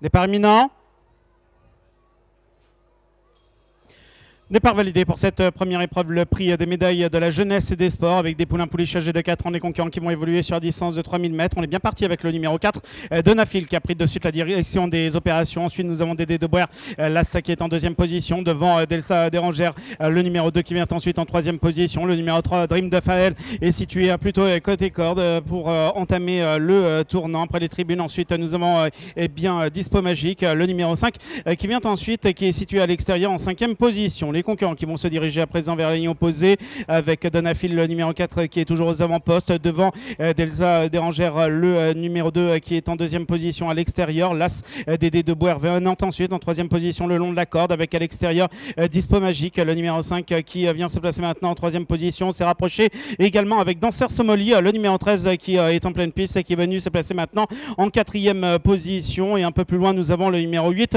Départ imminent. Départ validé pour cette première épreuve, le prix des médailles de la jeunesse et des sports avec des poulains pouliches âgés de 4 ans, des concurrents qui vont évoluer sur la distance de 3000 mètres. On est bien parti avec le numéro 4, Donafil, qui a pris de suite la direction des opérations. Ensuite, nous avons Dédé Deboer, l'As qui est en deuxième position, devant Delsa Dérangère, le numéro 2 qui vient ensuite en troisième position. Le numéro 3, Dream de Fael, est situé plutôt côté corde pour entamer le tournant. Après les tribunes, ensuite, nous avons Dispo Magique, le numéro 5, qui vient ensuite, qui est situé à l'extérieur en cinquième position. Les concurrents qui vont se diriger à présent vers la ligne opposée avec Donafil, le numéro 4, qui est toujours aux avant-postes, devant Delsa Dérangère, le numéro 2, qui est en deuxième position à l'extérieur. L'As Dédé Deboer venant ensuite en troisième position le long de la corde avec à l'extérieur Dispo Magique, le numéro 5, qui vient se placer maintenant en troisième position. S'est rapproché également avec Danseur Somoli, le numéro 13, qui est en pleine piste et qui est venu se placer maintenant en quatrième position. Et un peu plus loin, nous avons le numéro 8,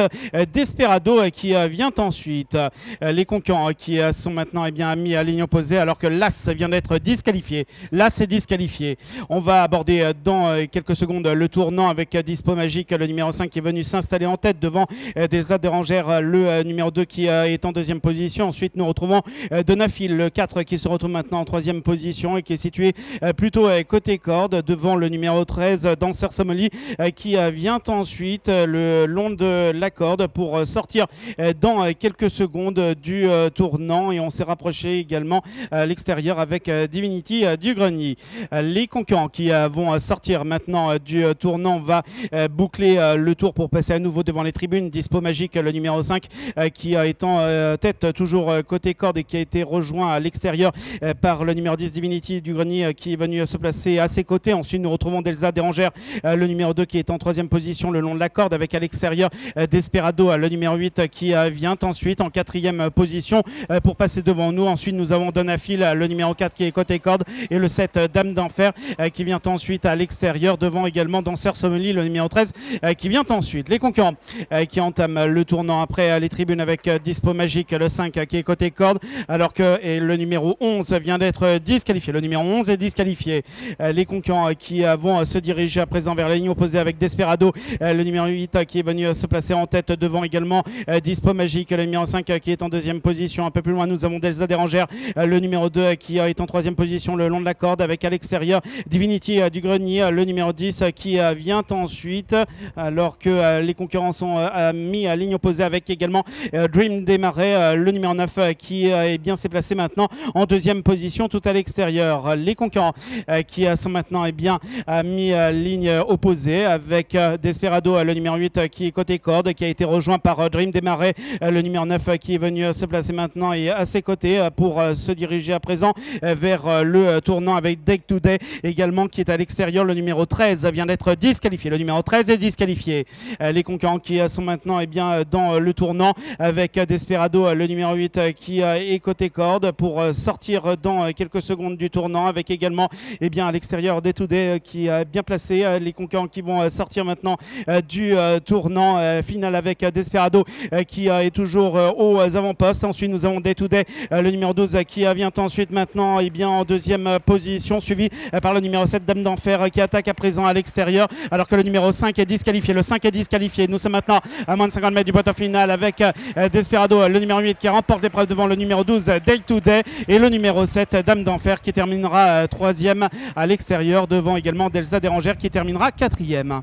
Desperado, qui vient ensuite. Les concurrents qui sont maintenant mis à ligne opposée alors que l'As vient d'être disqualifié. L'As est disqualifié. On va aborder dans quelques secondes le tournant avec Dispo Magique, le numéro 5, qui est venu s'installer en tête devant Delsa Dérangère, le numéro 2, qui est en deuxième position. Ensuite, nous retrouvons Donafil, le 4, qui se retrouve maintenant en troisième position et qui est situé plutôt côté corde devant le numéro 13, Danseur Somoli, qui vient ensuite le long de la corde pour sortir dans quelques secondes du tournant. Et on s'est rapproché également à l'extérieur avec Divinity du Grenier. Les concurrents qui vont sortir maintenant du tournant va boucler le tour pour passer à nouveau devant les tribunes. Dispo Magique, le numéro 5, qui est en tête toujours côté corde et qui a été rejoint à l'extérieur par le numéro 10 Divinity du Grenier, qui est venu se placer à ses côtés. Ensuite, nous retrouvons Delsa Dérangère, le numéro 2, qui est en troisième position le long de la corde avec à l'extérieur Desperado, le numéro 8, qui vient ensuite en quatrième position pour passer devant nous. Ensuite, nous avons Donafil, le numéro 4, qui est côté corde, et le 7, Dame d'Enfer, qui vient ensuite à l'extérieur devant également Danseur Someli, le numéro 13, qui vient ensuite. Les concurrents qui entament le tournant après les tribunes avec Dispo Magique, le 5, qui est côté corde, alors que le numéro 11 vient d'être disqualifié. Le numéro 11 est disqualifié. Les concurrents qui vont se diriger à présent vers la ligne opposée avec Desperado, le numéro 8, qui est venu se placer en tête devant également Dispo Magique, le numéro 5, qui est en deuxième position. Un peu plus loin, nous avons Delsa Dérangère, le numéro 2, qui est en troisième position le long de la corde avec à l'extérieur Divinity du Grenier, le numéro 10, qui vient ensuite, alors que les concurrents sont mis à ligne opposée avec également Dream des Marais, le numéro 9, qui est bien s'est placé maintenant en deuxième position tout à l'extérieur. Les concurrents qui sont maintenant mis à ligne opposée avec Desperado, le numéro 8, qui est côté corde, qui a été rejoint par Dream des Marais, le numéro 9, qui est venu se placer maintenant et à ses côtés pour se diriger à présent vers le tournant avec Day to Day également, qui est à l'extérieur. Le numéro 13 vient d'être disqualifié. Le numéro 13 est disqualifié. Les concurrents qui sont maintenant dans le tournant avec Desperado, le numéro 8, qui est côté corde pour sortir dans quelques secondes du tournant avec également à l'extérieur Day to Day, qui est bien placé. Les concurrents qui vont sortir maintenant du tournant final avec Desperado, qui est toujours aux avant-postes. Ensuite, nous avons Day to Day, le numéro 12, qui vient ensuite maintenant en deuxième position, suivi par le numéro 7, Dame d'Enfer, qui attaque à présent à l'extérieur, alors que le numéro 5 est disqualifié. Le 5 est disqualifié. Nous sommes maintenant à moins de 50 mètres du poteau final avec Desperado, le numéro 8, qui remporte l'épreuve devant le numéro 12, Day to Day, et le numéro 7, Dame d'Enfer, qui terminera troisième à l'extérieur devant également Delsa Dérangère, qui terminera quatrième.